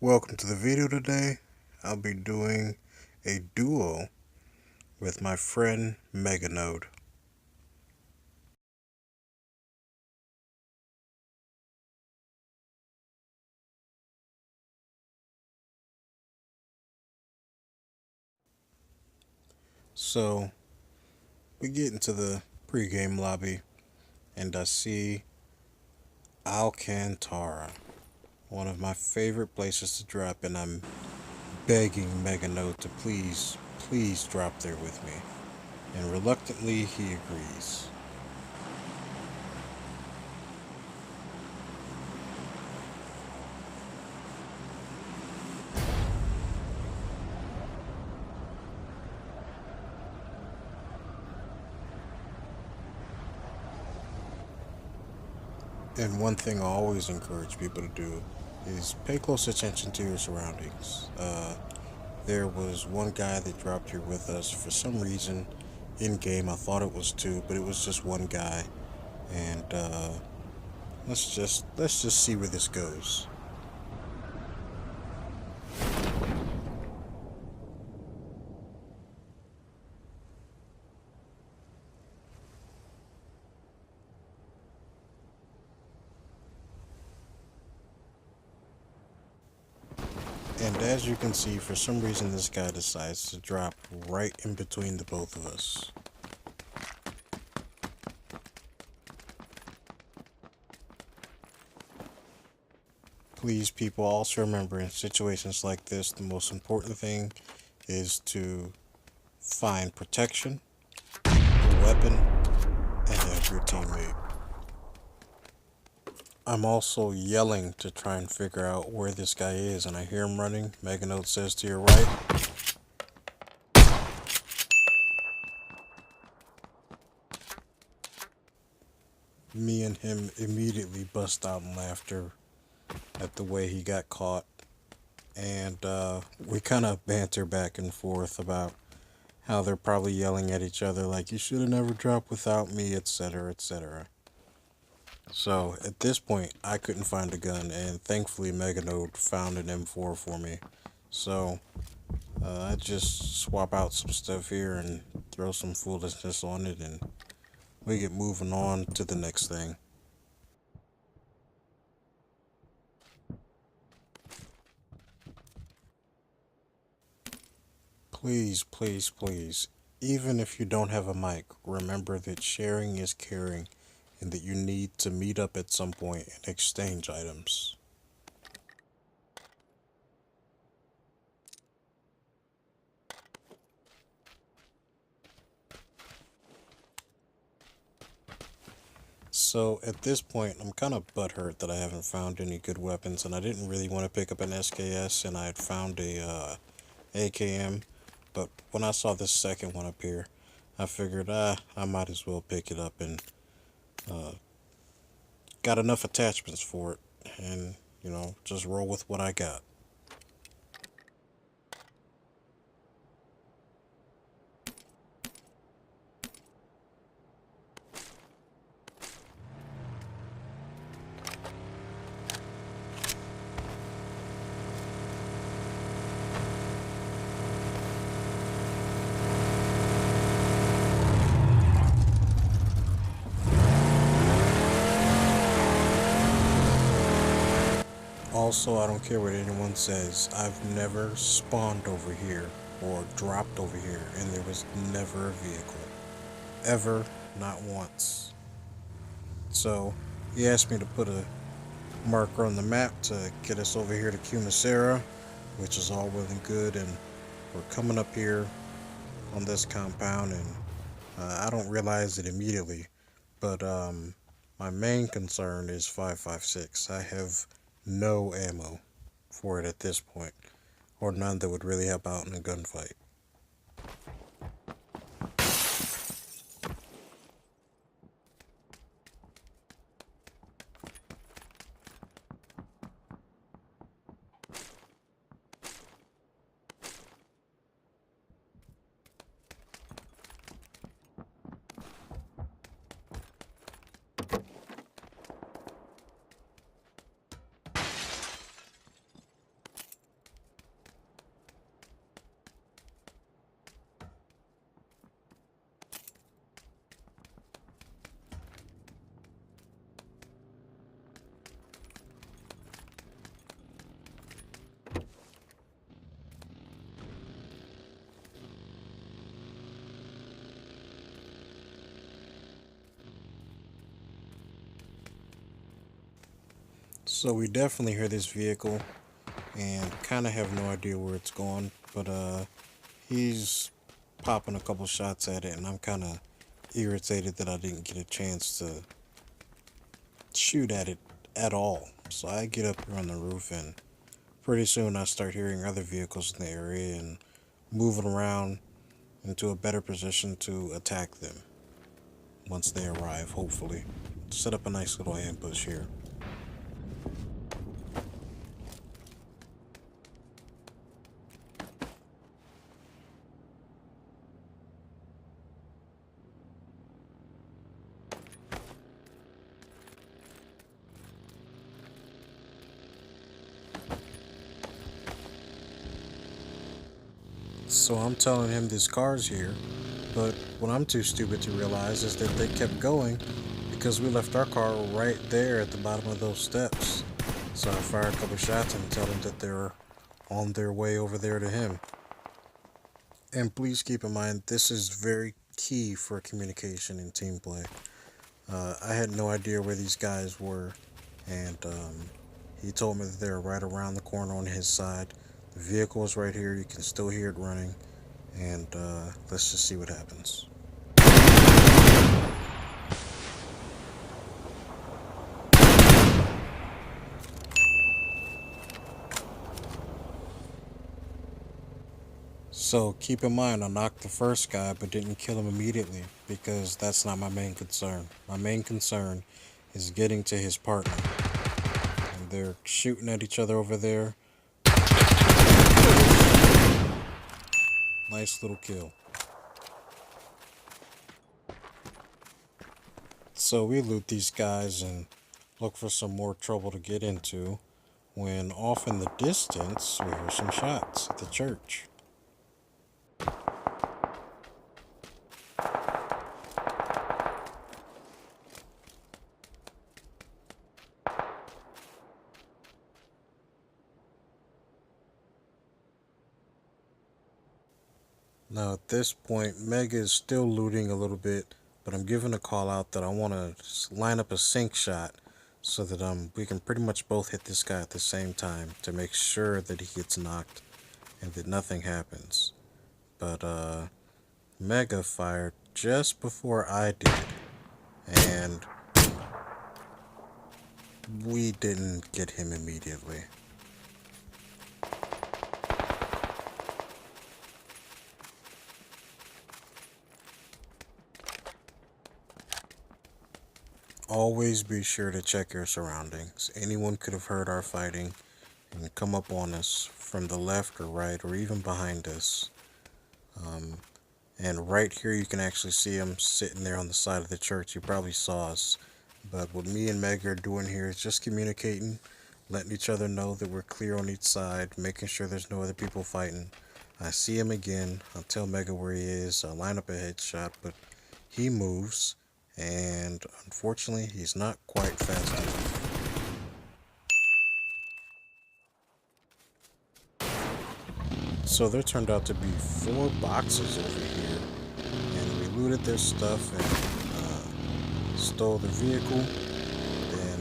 Welcome to the video today. I'll be doing a duo with my friend Meganode. So we get into the pregame lobby and I see Alcantara, one of my favorite places to drop, and I'm begging Meganode to please drop there with me. And reluctantly he agrees. And one thing I always encourage people to do is pay close attention to your surroundings. There was one guy that dropped here with us for some reason in game. I thought it was two, but it was just one guy. And let's just see where this goes. And as you can see, for some reason this guy decides to drop right in between the both of us. Please, people, also remember in situations like this, the most important thing is to find protection, a weapon, and help your teammate. I'm also yelling to try and figure out where this guy is, and I hear him running. Meganode says to your right. Me and him immediately bust out in laughter at the way he got caught, and we kind of banter back and forth about how they're probably yelling at each other like, you should have never dropped without me, etc., etc. So at this point, I couldn't find a gun, and thankfully Meganode found an M4 for me. So I just swap out some stuff here and throw some foolishness on it, and we get moving on to the next thing. Please, please, please, even if you don't have a mic, remember that sharing is caring and that you need to meet up at some point and exchange items. So at this point, I'm kind of butthurt that I haven't found any good weapons, and I didn't really want to pick up an SKS, and I had found a AKM, but when I saw this second one appear, I figured, I might as well pick it up, and uh, got enough attachments for it, and, just roll with what I got. Also, I don't care what anyone says, I've never spawned over here or dropped over here, and there was never a vehicle. Ever, not once. So, he asked me to put a marker on the map to get us over here to Cumasera, which is all well and good, and we're coming up here on this compound, and I don't realize it immediately, but my main concern is 5.56. I have no ammo for it at this point, or none that would really help out in a gunfight. So we definitely hear this vehicle and kind of have no idea where it's going, but he's popping a couple shots at it, and I'm kind of irritated that I didn't get a chance to shoot at it at all. So I get up here on the roof, and pretty soon I start hearing other vehicles in the area and moving around into a better position to attack them once they arrive, hopefully. Set up a nice little ambush here. So I'm telling him this car's here, but what I'm too stupid to realize is that they kept going because we left our car right there at the bottom of those steps. So I fire a couple shots and tell them that they're on their way over there to him. And please keep in mind, this is very key for communication and team play. I had no idea where these guys were, and he told me that they were right around the corner on his side. The vehicle is right here, you can still hear it running, and let's just see what happens. So keep in mind, I knocked the first guy but didn't kill him immediately because that's not my main concern. My main concern is getting to his partner. And they're shooting at each other over there. Nice little kill. So we loot these guys and look for some more trouble to get into when off in the distance we hear some shots at the church. Now at this point, Mega is still looting a little bit, but I'm giving a call out that I want to line up a sync shot so that we can pretty much both hit this guy at the same time to make sure that he gets knocked and that nothing happens. But Mega fired just before I did, and we didn't get him immediately. Always be sure to check your surroundings. Anyone could have heard our fighting and come up on us from the left or right or even behind us. And right here you can actually see him sitting there on the side of the church. You probably saw us. But what me and Meg are doing here is just communicating, letting each other know that we're clear on each side, making sure there's no other people fighting. I see him again. I'll tell Mega where he is. I'll line up a headshot, but he moves. And unfortunately, he's not quite fast enough. So there turned out to be 4 boxes over here, and we looted their stuff and stole their vehicle, then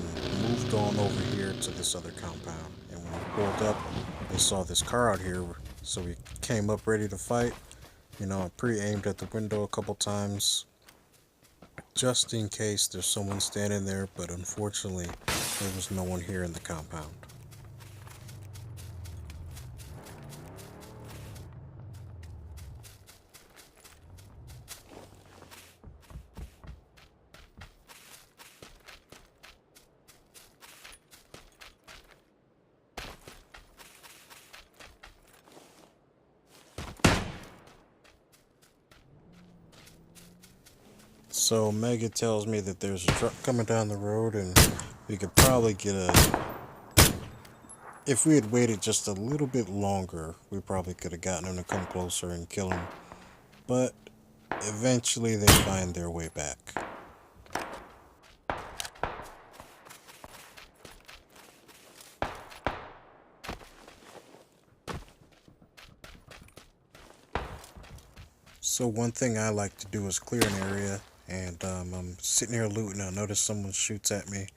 moved on over here to this other compound. And when we pulled up, they saw this car out here, so we came up ready to fight. You know, I pre-aimed at the window a couple times, just in case there's someone standing there, but unfortunately, there was no one here in the compound. So Mega tells me that there's a truck coming down the road, and we could probably get if we had waited just a little bit longer, we probably could have gotten him to come closer and kill him. But eventually they find their way back. So one thing I like to do is clear an area, and I'm sitting here looting. I notice someone shoots at me,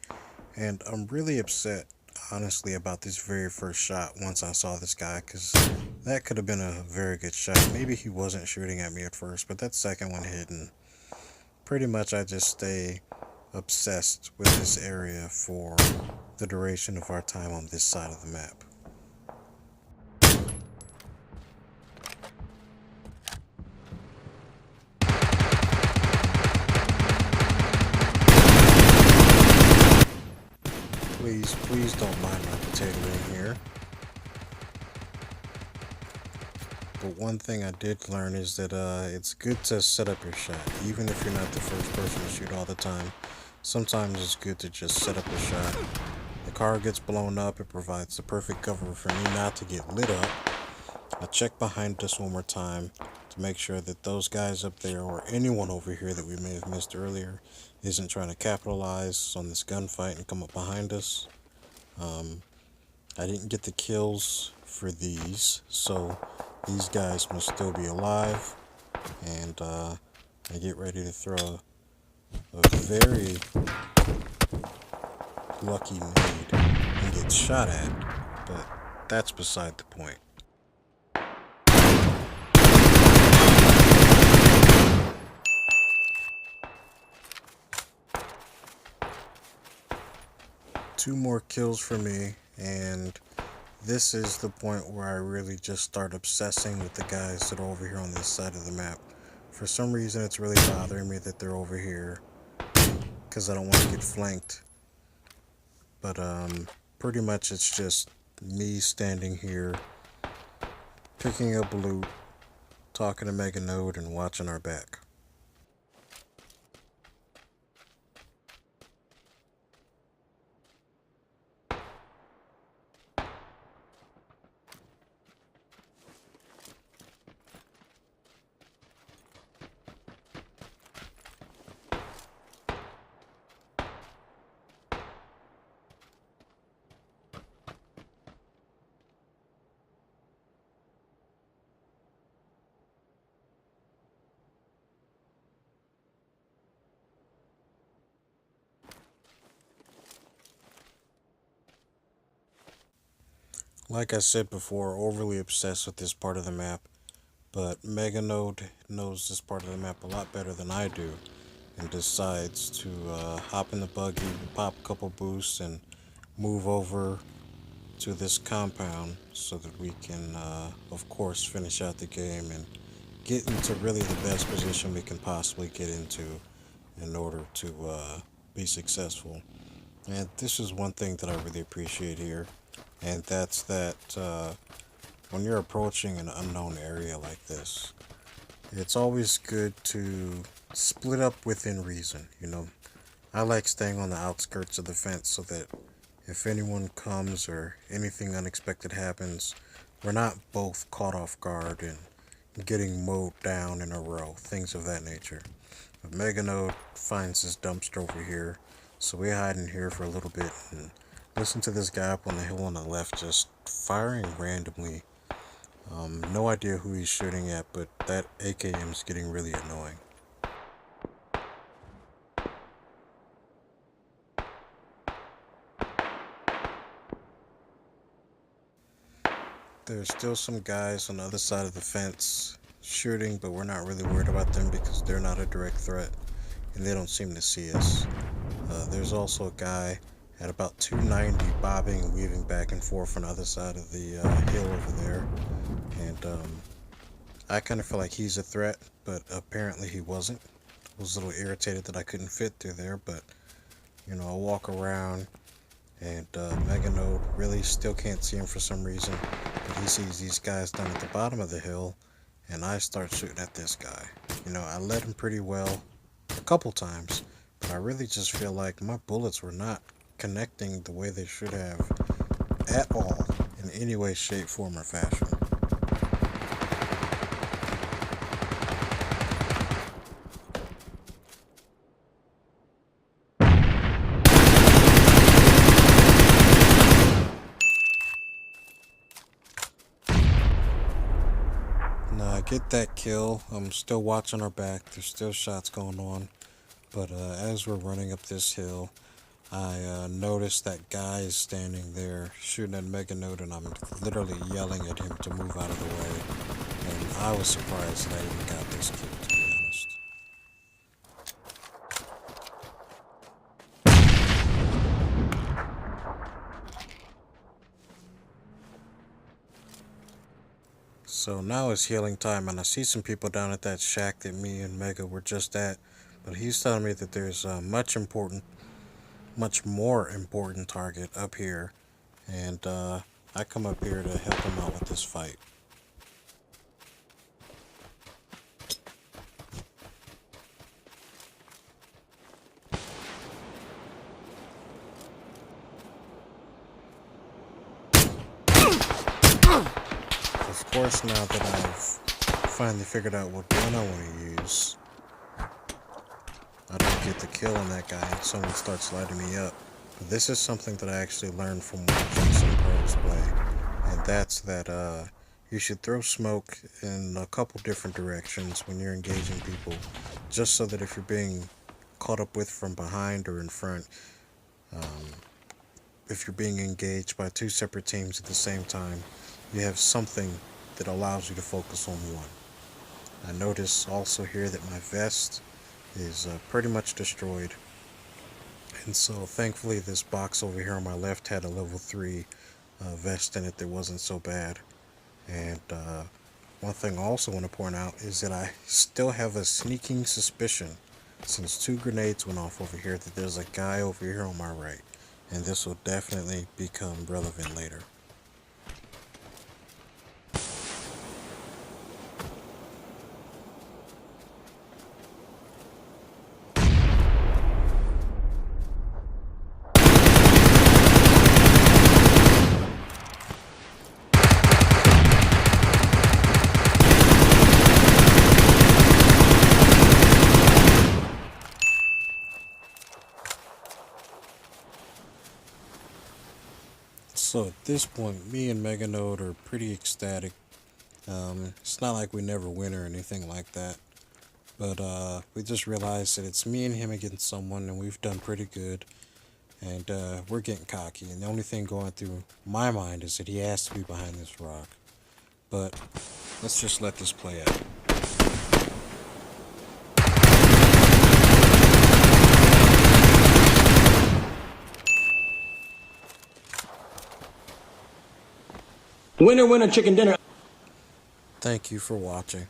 and I'm really upset. honestly about this very first shot once I saw this guy, because that could have been a very good shot. Maybe he wasn't shooting at me at first, but that second one hit, and pretty much I just stay obsessed with this area for the duration of our time on this side of the map. Please, please don't mind my potato in here. But one thing I did learn is that it's good to set up your shot, even if you're not the first person to shoot all the time. Sometimes it's good to just set up a shot. The car gets blown up, it provides the perfect cover for me not to get lit up. I check behind us one more time to make sure that those guys up there or anyone over here that we may have missed earlier isn't trying to capitalize on this gunfight and come up behind us. I didn't get the kills for these, so these guys must still be alive, and I get ready to throw a very lucky nade and get shot at, but that's beside the point. Two more kills for me, and this is the point where I really just start obsessing with the guys that are over here on this side of the map. For some reason, it's really bothering me that they're over here, because I don't want to get flanked. But pretty much it's just me standing here, picking up loot, talking to Meganode, and watching our back. Like I said before, overly obsessed with this part of the map, but Meganode knows this part of the map a lot better than I do, and decides to hop in the buggy, pop a couple boosts, and move over to this compound so that we can, of course, finish out the game and get into really the best position we can possibly get into in order to be successful. And this is one thing that I really appreciate here, and that's that when you're approaching an unknown area like this, it's always good to split up within reason. I like staying on the outskirts of the fence so that if anyone comes or anything unexpected happens, we're not both caught off guard and getting mowed down in a row, things of that nature. But Meganode finds this dumpster over here, so we hide in here for a little bit and listen to this guy up on the hill on the left just firing randomly. No idea who he's shooting at, but that AKM is getting really annoying. There's still some guys on the other side of the fence shooting, but we're not really worried about them because they're not a direct threat and they don't seem to see us. There's also a guy at about 290 bobbing and weaving back and forth on the other side of the hill over there, and I kind of feel like he's a threat, but apparently he wasn't. I was a little irritated that I couldn't fit through there, but I walk around, and Meganode really still can't see him for some reason, but he sees these guys down at the bottom of the hill, and I start shooting at this guy. I led him pretty well a couple times, but I really just feel like my bullets were not connecting the way they should have at all in any way, shape, form, or fashion. Now I get that kill. I'm still watching our back. There's still shots going on. But as we're running up this hill, I noticed that guy is standing there shooting at Meganode, and I'm literally yelling at him to move out of the way. And I was surprised that I even got this kill, to be honest. So now it's healing time, and I see some people down at that shack that me and Mega were just at. But he's telling me that there's a much more important target up here, and I come up here to help him out with this fight. Of course, now that I've finally figured out what gun I want to use, I don't get the kill on that guy and someone starts lighting me up. This is something that I actually learned from watching some pros play, and that's that you should throw smoke in a couple different directions when you're engaging people, just so that if you're being caught up with from behind or in front, um, if you're being engaged by two separate teams at the same time, you have something that allows you to focus on one. I notice also here that my vest is pretty much destroyed, and so thankfully this box over here on my left had a level 3 vest in it that wasn't so bad. And one thing I also want to point out is that I still have a sneaking suspicion, since 2 grenades went off over here, that there's a guy over here on my right, and this will definitely become relevant later. So at this point, me and Meganode are pretty ecstatic. It's not like we never win or anything like that, but we just realized that it's me and him against someone, and we've done pretty good. And we're getting cocky, and the only thing going through my mind is that he has to be behind this rock. But let's just let this play out. Winner, winner, chicken dinner. Thank you for watching.